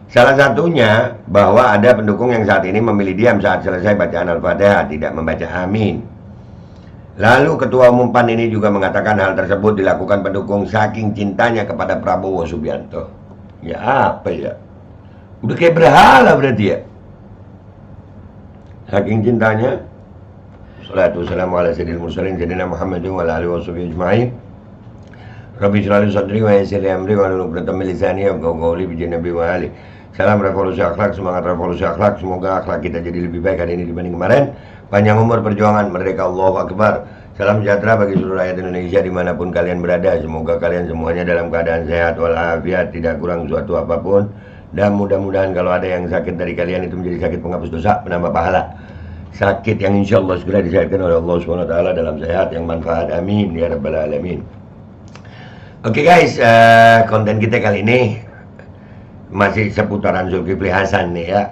Salah satunya bahwa ada pendukung yang saat ini memilih diam saat selesai bacaan Al-Fatihah, tidak membaca amin. Lalu Ketua Umum PAN ini juga mengatakan hal tersebut dilakukan pendukung saking cintanya kepada Prabowo Subianto. Ya apa ya? Udah kayak berhala berarti ya. Saking cintanya. Salatu wassalamu ala sayyidil mursalin sayyidina Muhammadin wa ala alihi washabihi ajma'in. Rabbi shrah li sadri wa yassir li amri wa hlul 'uqdatam min lisani yafqahu qawli bi nabi wa ali. Salam revolusi akhlak, semangat revolusi akhlak. Semoga akhlak kita jadi lebih baik hari ini dibanding kemarin. Panjang umur perjuangan, merdeka, Allahu Akbar. Salam sejahtera bagi seluruh rakyat Indonesia dimanapun kalian berada. Semoga kalian semuanya dalam keadaan sehat walafiat, tidak kurang suatu apapun. Dan mudah-mudahan kalau ada yang sakit dari kalian itu menjadi sakit penghapus dosa, penambah pahala. Sakit yang insya Allah segera disehatkan oleh Allah SWT dalam sehat yang manfaat. Amin ya rabbal alamin. Oke guys, konten kita kali ini masih seputaran Zulkifli Hasan nih ya.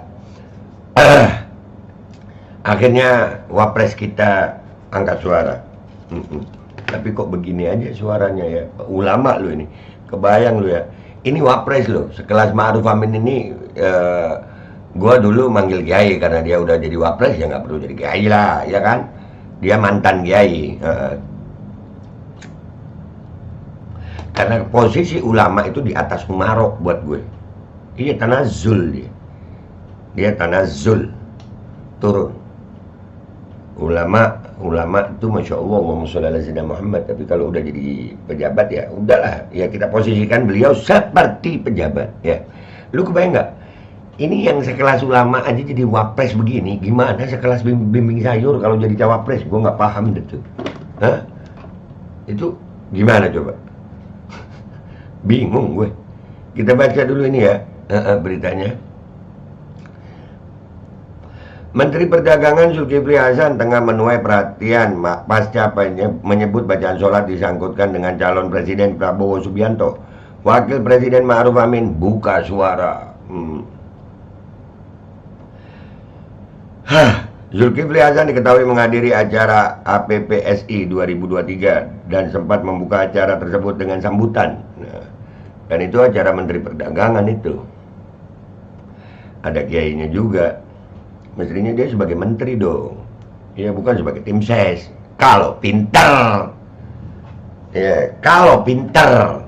Akhirnya wapres kita angkat suara. Tapi kok begini aja suaranya ya. Ulama lu ini. Kebayang lu ya. Ini wapres lo, sekelas Ma'ruf Amin ini. Gua dulu manggil kiai karena dia udah jadi wapres, ya nggak perlu jadi kiai lah, ya kan? Dia mantan kiai. Karena posisi ulama itu di atas umarok buat gue. Iya, tanazul dia. Dia tanazul, turun. Ulama itu masya Allah, Allahumma sholli ala sayyidina Muhammad. Tapi kalau udah jadi pejabat ya udahlah, ya kita posisikan beliau seperti pejabat ya. Lu kebayang nggak? Ini yang sekelas ulama aja jadi wapres begini, gimana sekelas bimbing sayur kalau jadi cawapres? Gue nggak paham itu. Hah? Itu gimana coba? Bingung gue. Kita baca dulu ini ya beritanya. Menteri Perdagangan Zulkifli Hasan tengah menuai perhatian pasca menyebut bacaan sholat disangkutkan dengan calon Presiden Prabowo Subianto. Wakil Presiden Ma'ruf Amin buka suara. Zulkifli Hasan diketahui menghadiri acara APPSI 2023 dan sempat membuka acara tersebut dengan sambutan. Dan itu acara Menteri Perdagangan itu. Ada kiainya juga. Mestinya dia sebagai menteri dong. Ya bukan sebagai tim ses. Kalau pinter. Ya, kalau pinter.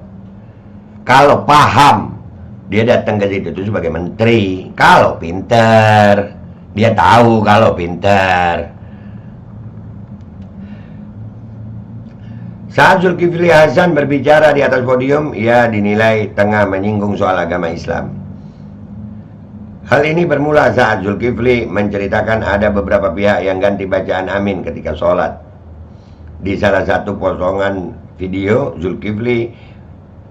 Kalau paham. Dia datang ke situ itu sebagai menteri. Kalau pinter. Dia tahu kalau pinter. Saat Zulkifli Hasan berbicara di atas podium, ia dinilai tengah menyinggung soal agama Islam. Hal ini bermula saat Zulkifli menceritakan ada beberapa pihak yang ganti bacaan amin ketika sholat. Di salah satu potongan video, Zulkifli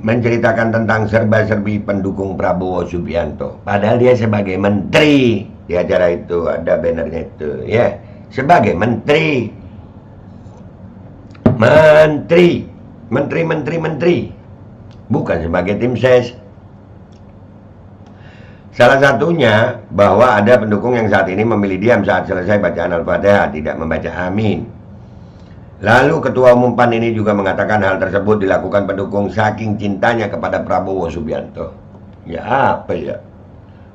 menceritakan tentang serba-serbi pendukung Prabowo Subianto. Padahal dia sebagai menteri. Di acara itu ada bannernya itu ya. Sebagai menteri. Menteri. Bukan sebagai tim ses. Salah satunya bahwa ada pendukung yang saat ini memilih diam saat selesai bacaan Al-Fatihah, tidak membaca amin. Lalu Ketua Umum PAN ini juga mengatakan hal tersebut dilakukan pendukung saking cintanya kepada Prabowo Subianto. Ya apa ya?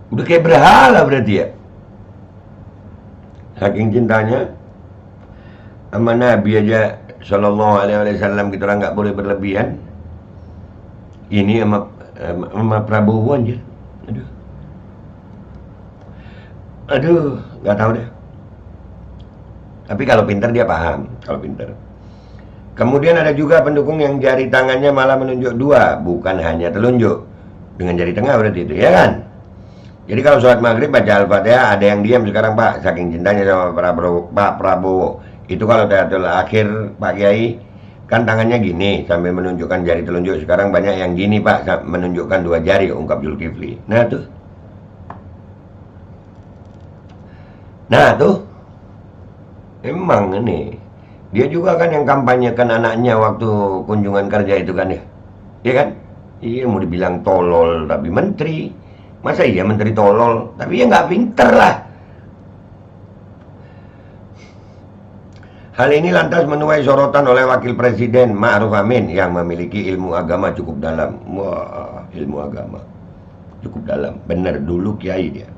Udah kayak berhala berarti ya. Saking cintanya sama Nabi aja Sallallahu Alaihi Wasallam, kita orang nggak boleh berlebihan. Ini sama Prabowo aja. Aduh, nggak tahu deh. Tapi kalau pintar dia paham, kalau pintar. Kemudian ada juga pendukung yang jari tangannya malah menunjuk dua, bukan hanya telunjuk. Dengan jari tengah berarti itu, ya kan? Jadi kalau sholat maghrib baca Al-Fatihah, ada yang diam sekarang Pak, saking cintanya sama Pak Prabowo. Itu kalau tayatul akhir Pak Kiai, kan tangannya gini sambil menunjukkan jari telunjuk. Sekarang banyak yang gini Pak, menunjukkan dua jari, ungkap Zulkifli. Nah tuh, emang ini dia juga kan yang kampanyekan anaknya waktu kunjungan kerja itu kan ya, iya kan? Iya, mau dibilang tolol tapi menteri, masa iya menteri tolol? Tapi ya nggak pinter lah. Hal ini lantas menuai sorotan oleh Wakil Presiden Ma'ruf Amin yang memiliki ilmu agama cukup dalam. Wah, ilmu agama. cukup dalam. Benar, dulu kiai dia.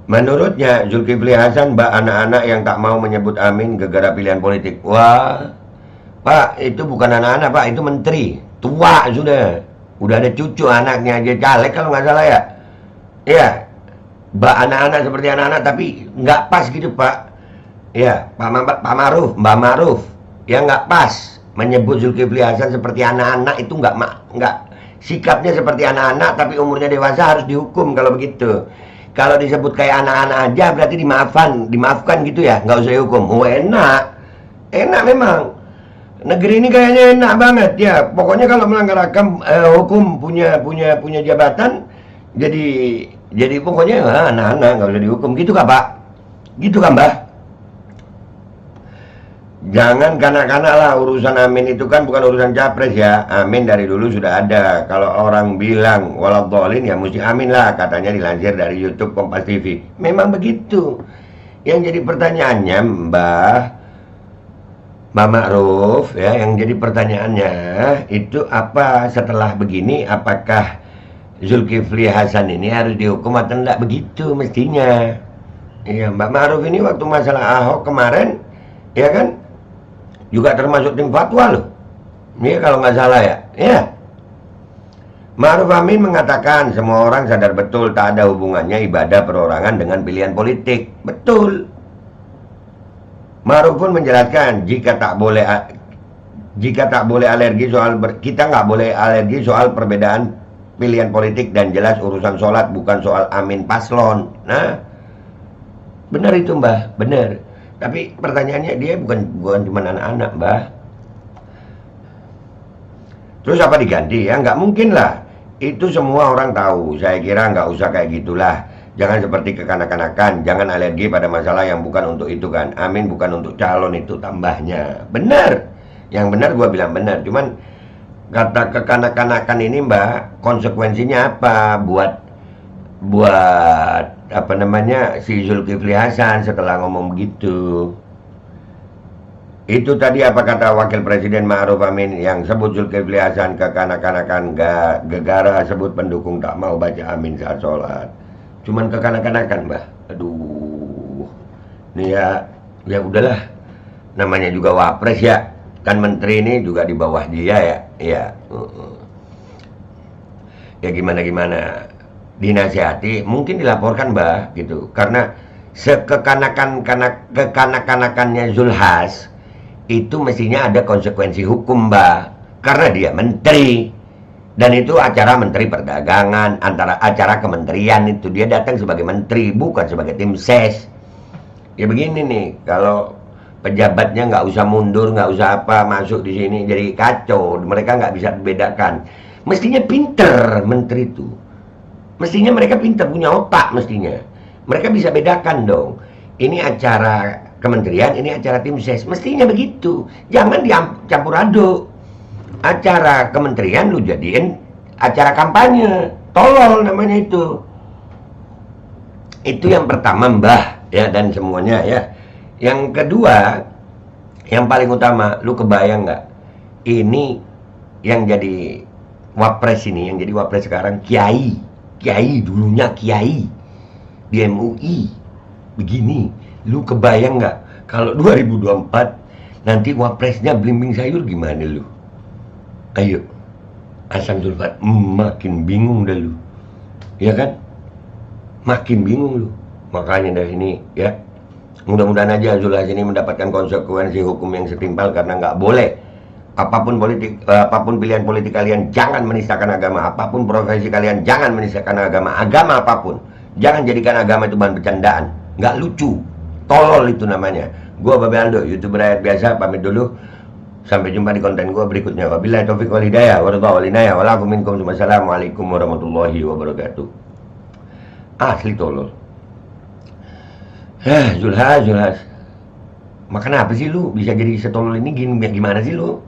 Menurutnya Zulkifli Hasan anak-anak yang tak mau menyebut amin gegara pilihan politik. Wah, Pak, itu bukan anak-anak Pak, itu menteri. Tua sudah. Udah ada cucu anaknya aja caleg kalau nggak salah ya. Iya, anak-anak seperti anak-anak tapi nggak pas gitu Pak. Iya, Pak Maruf, Mbak Maruf, yang nggak pas menyebut Zulkifli Hasan seperti anak-anak itu nggak sikapnya seperti anak-anak tapi umurnya dewasa harus dihukum kalau begitu. Kalau disebut kayak anak-anak aja berarti dimaafkan gitu ya, nggak usah dihukum. Oh enak memang. Negeri ini kayaknya enak banget ya. Pokoknya kalau melanggar hukum punya jabatan, jadi pokoknya anak-anak nggak usah dihukum gitu kan Pak? Gitu kan Mbak? Jangan kanak-kanak lah, urusan amin itu kan bukan urusan capres ya. Amin dari dulu sudah ada. Kalau orang bilang waladhdallin ya mesti amin lah, katanya dilansir dari YouTube Kompas TV. Memang begitu. Yang jadi pertanyaannya Mbak Ma'ruf ya, yang jadi pertanyaannya itu apa setelah begini, apakah Zulkifli Hasan ini harus dihukum atau enggak? Begitu mestinya. Iya, Mbak Ma'ruf ini waktu masalah Ahok kemarin ya kan juga termasuk tim fatwa loh. Ini kalau nggak salah ya. Ya. Ma'ruf Amin mengatakan semua orang sadar betul tak ada hubungannya ibadah perorangan dengan pilihan politik. Betul. Ma'ruf pun menjelaskan jika tak boleh alergi soal kita nggak boleh alergi soal perbedaan pilihan politik dan jelas urusan sholat bukan soal amin paslon. Nah, benar itu Mbah, benar. Tapi pertanyaannya dia bukan cuma anak-anak Mbah. Terus apa diganti? Ya nggak mungkin lah. Itu semua orang tahu. Saya kira nggak usah kayak gitulah. Jangan seperti kekanak-kanakan. Jangan alergi pada masalah yang bukan untuk itu kan. Amin bukan untuk calon itu tambahnya. Benar. Yang benar gua bilang benar. Cuman kata kekanak-kanakan ini Mbak, konsekuensinya apa buat apa namanya si Zulkifli Hasan setelah ngomong begitu? Itu tadi apa kata Wakil Presiden Ma'ruf Amin yang sebut Zulkifli Hasan kekanak-kanakan gegara sebut pendukung tak mau baca amin saat sholat. Cuman kekanak-kanakan Mbah. Aduh. Nih ya udahlah. Namanya juga wapres ya. Kan menteri ini juga di bawah dia ya. Iya. Ya gimana. Dinasihati, mungkin dilaporkan Mbah gitu. Karena kekanak-kanakannya Zulhas itu mestinya ada konsekuensi hukum Mbah. Karena dia menteri. Dan itu acara menteri perdagangan, acara kementerian itu. Dia datang sebagai menteri, bukan sebagai tim ses. Ya begini nih, kalau pejabatnya nggak usah mundur, nggak usah apa, masuk di sini jadi kacau. Mereka nggak bisa bedakan. Mestinya pinter menteri itu. Mestinya mereka pinter, punya otak mestinya. Mereka bisa bedakan dong. Ini acara kementerian, ini acara tim ses. Mestinya begitu. Jangan dicampur aduk. Acara kementerian lu jadiin acara kampanye. Tolol namanya itu. Itu yang pertama Mbah ya, dan semuanya ya. Yang kedua, yang paling utama, lu kebayang nggak? Ini yang jadi wapres ini, yang jadi wapres sekarang Kiai dulunya Kiai di MUI. Begini, lu kebayang nggak kalau 2024 nanti wapresnya belimbing sayur gimana lu? Ayo, Hasan Zulfat, makin bingung dah lu, ya kan? Makin bingung lu. Makanya dari ini ya, mudah-mudahan aja Zulhas ini mendapatkan konsekuensi hukum yang setimpal karena nggak boleh. Apapun pilihan politik kalian, jangan menistakan agama. Apapun profesi kalian, jangan menistakan agama. Agama apapun, jangan jadikan agama itu bahan bercandaan. Nggak lucu, tolol itu namanya. Gua Babe Aldo, YouTuber rakyat biasa, pamit dulu. Sampai jumpa di konten gua berikutnya. Wabillahi taufiq wal hidayah, waridha wal inayah, walakum minkum. Wassalamualaikum warahmatullahi wabarakatuh. Asli tolol. Zulhas. Makan apa sih lu? Bisa jadi setolol ini gimana sih lu?